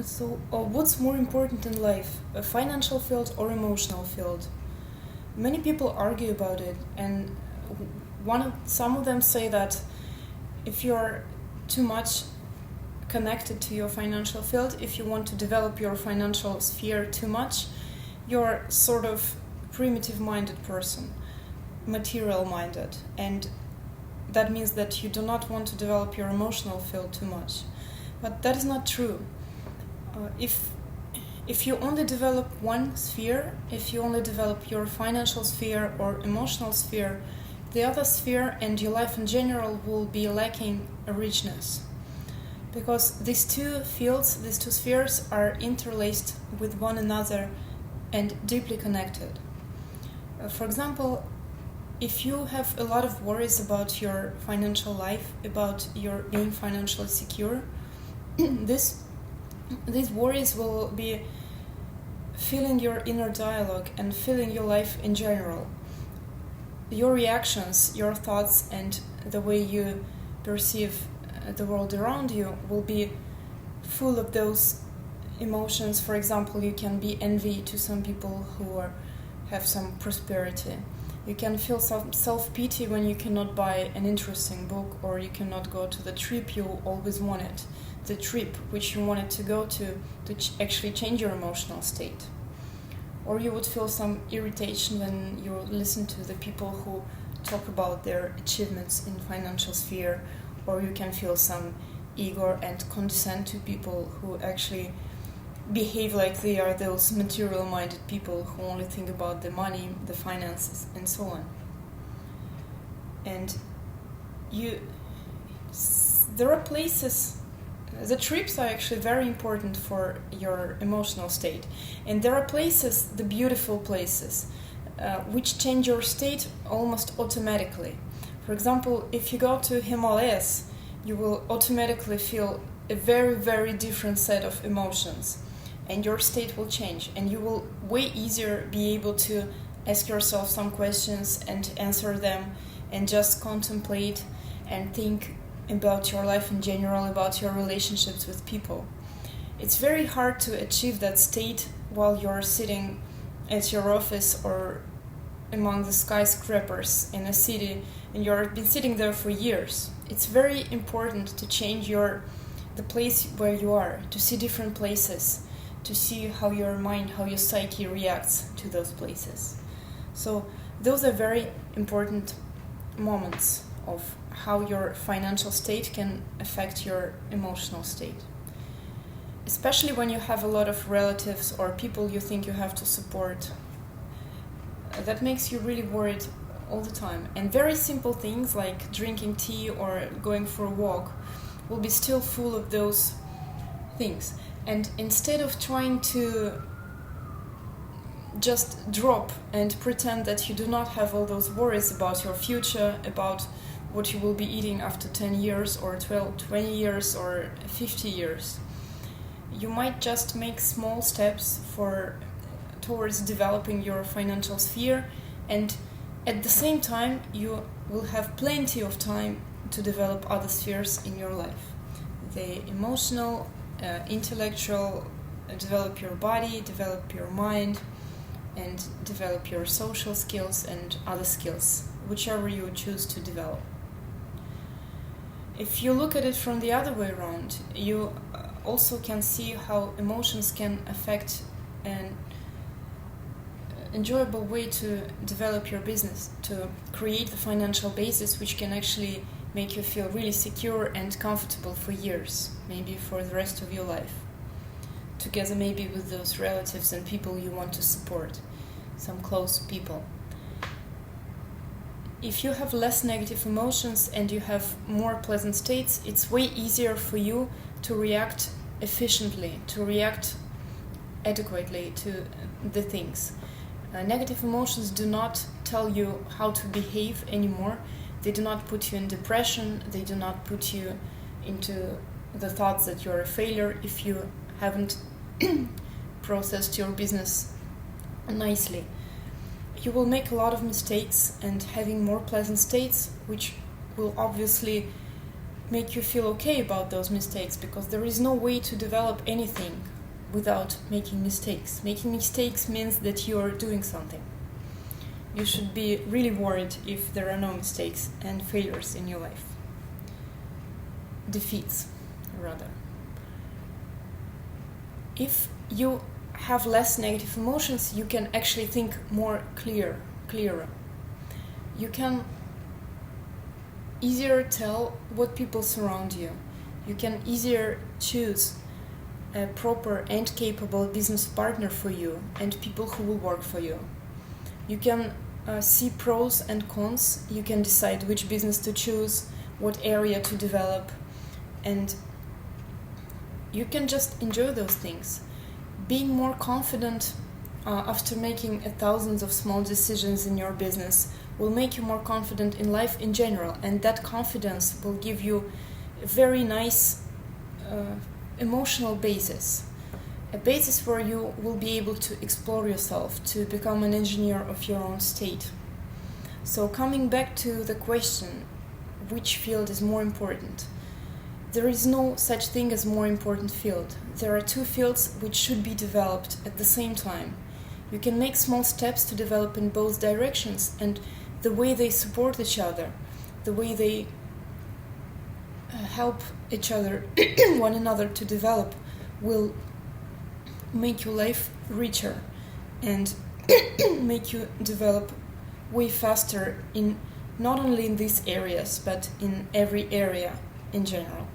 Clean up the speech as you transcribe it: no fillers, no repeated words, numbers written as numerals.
So, what's more important in life, a financial field or emotional field? Many people argue about it, and some of them say that if you're too much connected to your financial field, if you want to develop your financial sphere too much, you're sort of primitive-minded person, material-minded, and that means that you do not want to develop your emotional field too much. But that is not true. If you only develop one sphere, if you only develop your financial sphere or emotional sphere, the other sphere and your life in general will be lacking a richness. Because these two fields, these two spheres are interlaced with one another and deeply connected. For example, if you have a lot of worries about your financial life, about your being financially secure, these worries will be filling your inner dialogue and filling your life in general. Your reactions, your thoughts, and the way you perceive the world around you will be full of those emotions. For example, you can be envy to some people who have some prosperity. You can feel some self-pity when you cannot buy an interesting book, or you cannot go to the trip you always wanted, the trip which you wanted to go to actually change your emotional state. Or you would feel some irritation when you listen to the people who talk about their achievements in financial sphere, or you can feel some ego and condescend to people who actually behave like they are those material-minded people who only think about the money, the finances, and so on. And there are places. The trips are actually very important for your emotional state. And there are places, the beautiful places, which change your state almost automatically. For example, if you go to Himalayas, you will automatically feel a very, very different set of emotions. And your state will change. And you will way easier be able to ask yourself some questions and answer them and just contemplate and think about your life in general, about your relationships with people. It's very hard to achieve that state while you're sitting at your office or among the skyscrapers in a city and you've been sitting there for years. It's very important to change the place where you are, to see different places, to see how your mind, how your psyche reacts to those places. So those are very important moments of how your financial state can affect your emotional state. Especially when you have a lot of relatives or people you think you have to support. That makes you really worried all the time. And very simple things like drinking tea or going for a walk will be still full of those things. And instead of trying to just drop and pretend that you do not have all those worries about your future, about what you will be eating after 10 years or 20 years or 50 years. You might just make small steps towards developing your financial sphere, and at the same time you will have plenty of time to develop other spheres in your life. The emotional, intellectual, develop your body, develop your mind, and develop your social skills and other skills, whichever you choose to develop. If you look at it from the other way around, you also can see how emotions can affect an enjoyable way to develop your business, to create the financial basis which can actually make you feel really secure and comfortable for years, maybe for the rest of your life, together maybe with those relatives and people you want to support, some close people. If you have less negative emotions and you have more pleasant states, it's way easier for you to react efficiently, to react adequately to the things. Negative emotions do not tell you how to behave anymore. They do not put you in depression. They do not put you into the thoughts that you're a failure if you haven't processed your business nicely. You will make a lot of mistakes, and having more pleasant states, which will obviously make you feel okay about those mistakes, because there is no way to develop anything without making mistakes. Making mistakes means that you are doing something. You should be really worried if there are no mistakes and failures in your life. Defeats, rather. If you have less negative emotions, you can actually think more clearer. You can easier tell what people surround you. You can easier choose a proper and capable business partner for you and people who will work for you. You can see pros and cons. You can decide which business to choose, what area to develop, and you can just enjoy those things. Being more confident after making thousands of small decisions in your business will make you more confident in life in general, and that confidence will give you a very nice emotional basis, a basis where you will be able to explore yourself, to become an engineer of your own state. So coming back to the question, which field is more important? There is no such thing as more important field. There are two fields which should be developed at the same time. You can make small steps to develop in both directions, and the way they support each other, the way they help each other, one another to develop, will make your life richer and make you develop way faster in not only in these areas but in every area in general.